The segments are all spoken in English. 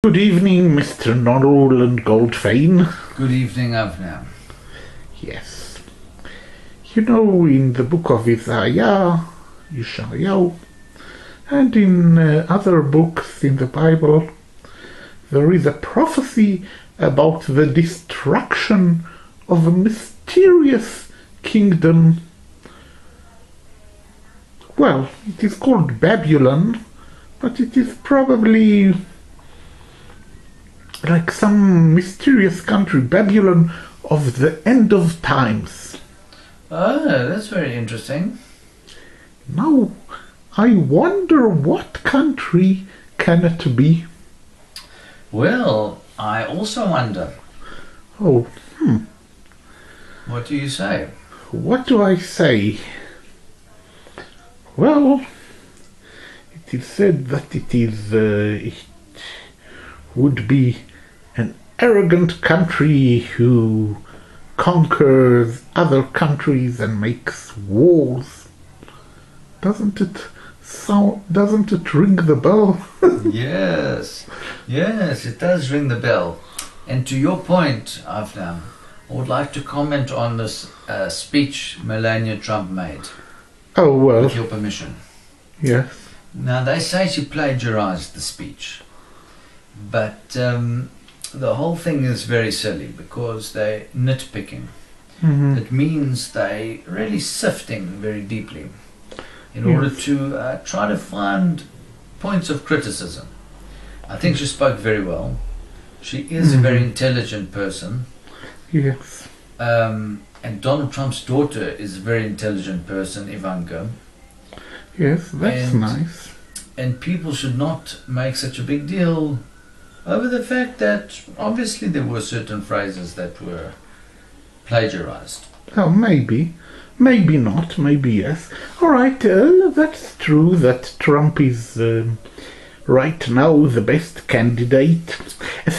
Good evening, Mr. Norland Goldfein. Good evening, Avner. Yes. You know, in the book of Isaiah, and in other books in the Bible, there is a prophecy about the destruction of a mysterious kingdom. Well, it is called Babylon, but it is probably like some mysterious country, Babylon of the end of times. Oh, that's very interesting. Now, I wonder what country can it be? Well, I also wonder. Oh, What do you say? what do I say? Well, it is said that it would be an arrogant country who conquers other countries and makes wars. Doesn't it ring the bell? Yes, it does ring the bell. And to your point, Avner, I would like to comment on this speech Melania Trump made, Oh, well, with your permission. yes. Now, they say she plagiarized the speech, but the whole thing is very silly because they're nitpicking. Mhm. It means they really sifting very deeply in Yes. order to try to find points of criticism. I think she spoke very well. She is a very intelligent person. Yes. And Donald Trump's daughter is a very intelligent person, Ivanka. Yes, that's And- nice. And people should not make such a big deal over the fact that obviously there were certain phrases that were plagiarized. Oh, maybe. Maybe not, maybe yes. All right, that's true that Trump is right now the best candidate.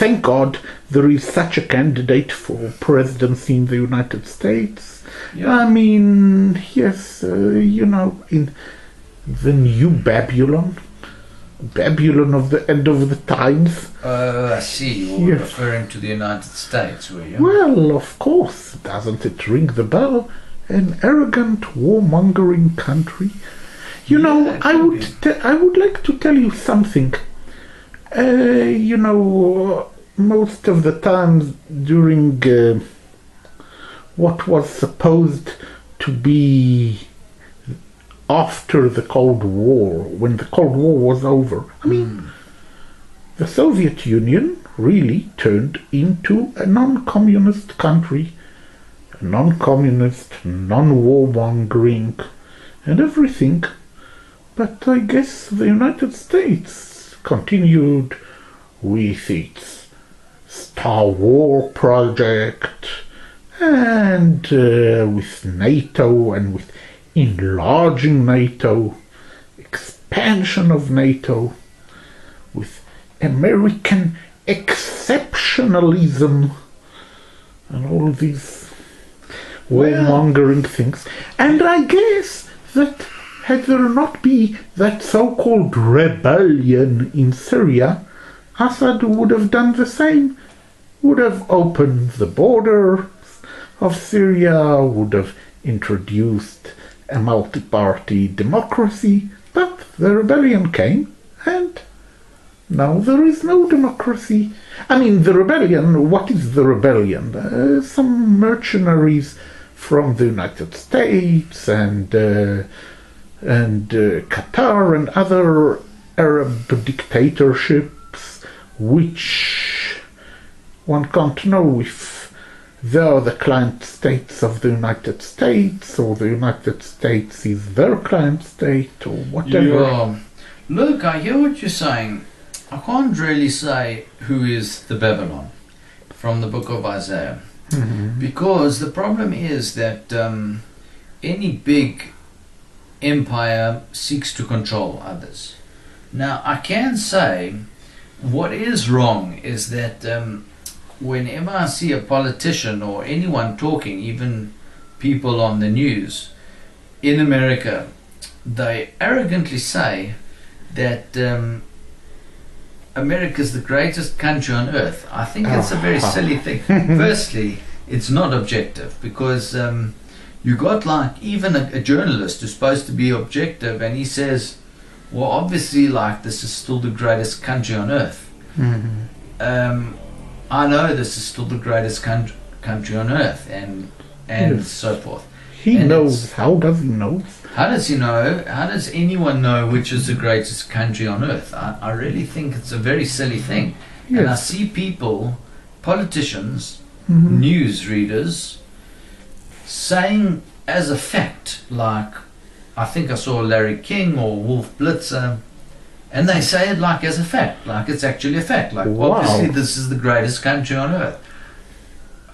Thank God there is such a candidate for presidency in the United States. Yeah. I mean, yes, in the new Babylon of the end of the times. I see. You were Yes. referring to the United States, were you? Well, of course, doesn't it ring the bell? An arrogant, warmongering country. You know, Yeah, it I could I would like to tell you something. Most of the times during what was supposed to be after the Cold War, when the Cold War was over, I mean, the Soviet Union really turned into a non-communist country, a non-communist, non-warmongering, and everything. But I guess the United States continued with its Star War project and with NATO and with enlarging NATO, expansion of NATO, with American exceptionalism and all these warmongering things. And I guess that had there not be that so-called rebellion in Syria, Assad would have done the same, would have opened the borders of Syria, would have introduced a multi-party democracy, but the rebellion came, and now there is no democracy. I mean, the rebellion, what is the rebellion? Some mercenaries from the United States and Qatar and other Arab dictatorships, which one can't know if they are the client states of the United States, or the United States is their client state, or whatever. Yeah. Look, I hear what you're saying. I can't really say who is the Babylon from the book of Isaiah. Because the problem is that any big empire seeks to control others. Now, I can say what is wrong is that whenever I see a politician or anyone talking, even people on the news in America, they arrogantly say that America's the greatest country on earth, I think it's a very silly thing. Firstly, it's not objective because you got like even a journalist who's supposed to be objective, and he says, well, obviously, like, this is still the greatest country on earth. I know this is still the greatest country on earth, and Yes. so forth. He And knows. How does he know? How does he know? How does anyone know which is the greatest country on earth? I really think it's a very silly thing. And I Yes. see people, politicians, Mhm. news readers, saying as a fact, like, I think I saw Larry King or Wolf Blitzer, and they say it like as a fact, like it's actually a fact. Like, Wow. obviously this is the greatest country on earth.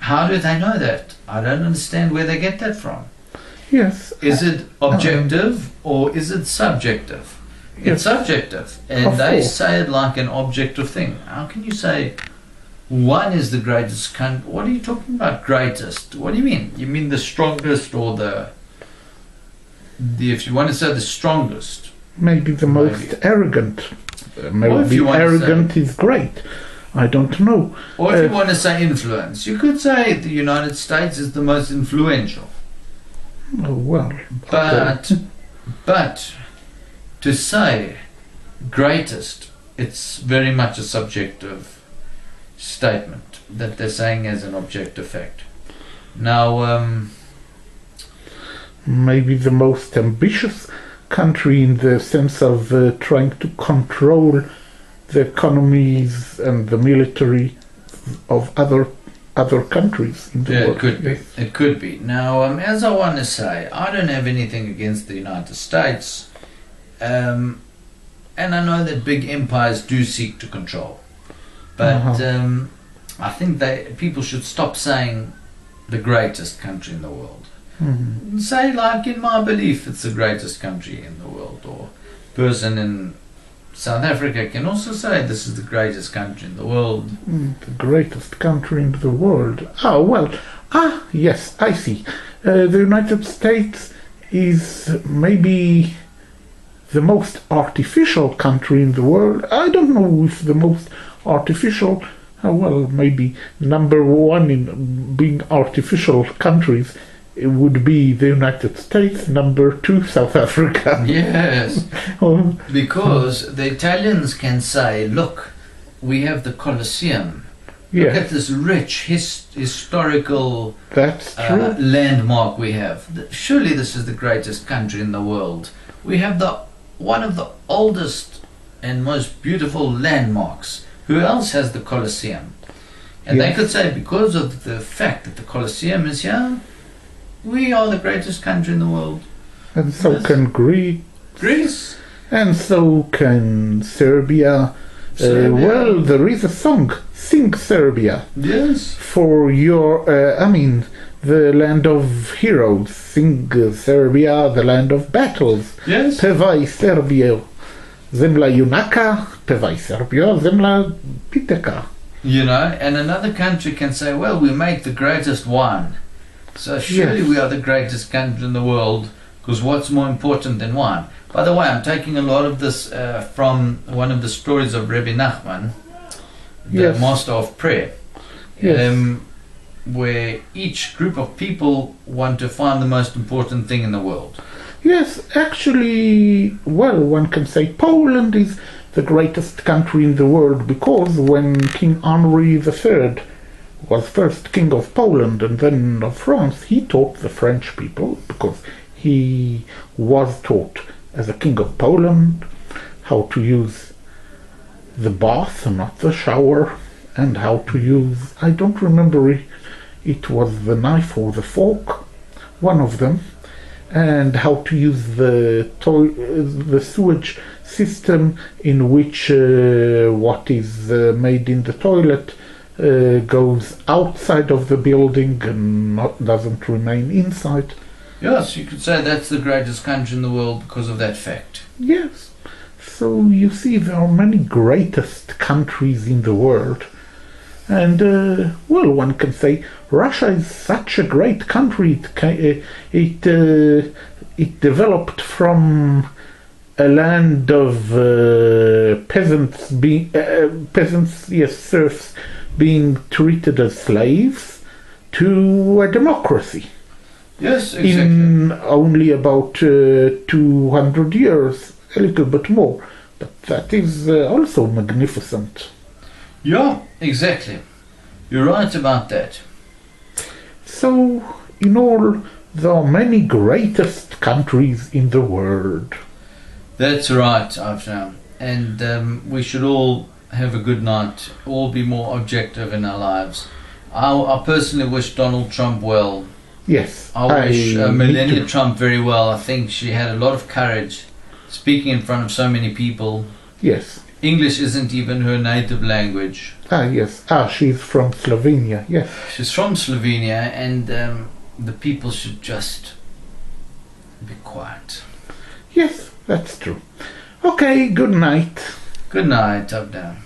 How do they know that? I don't understand where they get that from. Yes. Is it objective or is it subjective? Yes. It's subjective, and Of they course. say it like an objective thing. How can you say one is the greatest country? What are you talking about, greatest? What do you mean? You mean the strongest or the if you want to say the strongest? Maybe the Maybe. most arrogant. Or if Maybe you want to arrogant is great. I don't know. Or if you Uh, want to say influence, you could say the United States is the most influential. Oh, well. But to say greatest, it's very much a subjective statement that they're saying as an objective fact. Now, Maybe the most ambitious country in the sense of trying to control the economies and the military of other countries in the yeah, world. it could be. Yes. It could be. Now, as I want to say, I don't have anything against the United States, and I know that big empires do seek to control, but Uh-huh. I think people should stop saying the greatest country in the world. Mhm. Say, like, in my belief, it's the greatest country in the world, or person in South Africa can also say this is the greatest country in the world. The greatest country in the world. Oh, well. Yes, I see. The United States is maybe the most artificial country in the world. I don't know if the most artificial, well, maybe number one in being artificial countries, it would be the United States, number two, South Africa. Yes, Oh, because the Italians can say, look, we have the Colosseum. Look yeah, at this rich historical that's true. landmark we have. Surely this is the greatest country in the world. We have one of the oldest and most beautiful landmarks. Who else has the Colosseum? And they Yes. could say, because of the fact that the Colosseum is here, we are the greatest country in the world. And so Yes. can Greece, Greece. and so can Serbia. Serbia. Well, there is a song, Sing Serbia, Yes. for your, the land of heroes. Sing Serbia, the land of battles. Yes. Pevaj Serbia, zemlja junaka, pevaj Serbia, zemlja biteka. You know, and another country can say, well, we make the greatest wine. So surely Yes. we are the greatest country in the world, because what's more important than wine? By the way, I'm taking a lot of this from one of the stories of Rebbe Nachman, the Yes. master of prayer, Yes. where each group of people want to find the most important thing in the world. Yes, actually, well, one can say Poland is the greatest country in the world because when King Henry III was first king of Poland and then of France, he taught the French people, because he was taught as a king of Poland how to use the bath and not the shower, and how to use, I don't remember if it was the knife or the fork, one of them, and how to use the sewage system in which what is made in the toilet goes outside of the building and doesn't remain inside. Yes, you could say that's the greatest country in the world because of that fact. Yes. So you see, there are many greatest countries in the world. And, well, one can say Russia is such a great country. It developed from a land of peasants, yes, serfs, being treated as slaves, to a democracy. Yes, exactly. In only about 200 years, a little bit more. But that is also magnificent. Yeah, exactly. You're right about that. So, in all, there are many greatest countries in the world. That's right, Avner. And we should all have a good night, all be more objective in our lives. I personally wish Donald Trump well. Yes, I wish me Melania too. Trump very well. I think she had a lot of courage speaking in front of so many people. Yes. English isn't even her native language. Yes. She's from Slovenia. Yes. She's from Slovenia, and the people should just be quiet. Yes, that's true. Okay, good night. Good night, up down.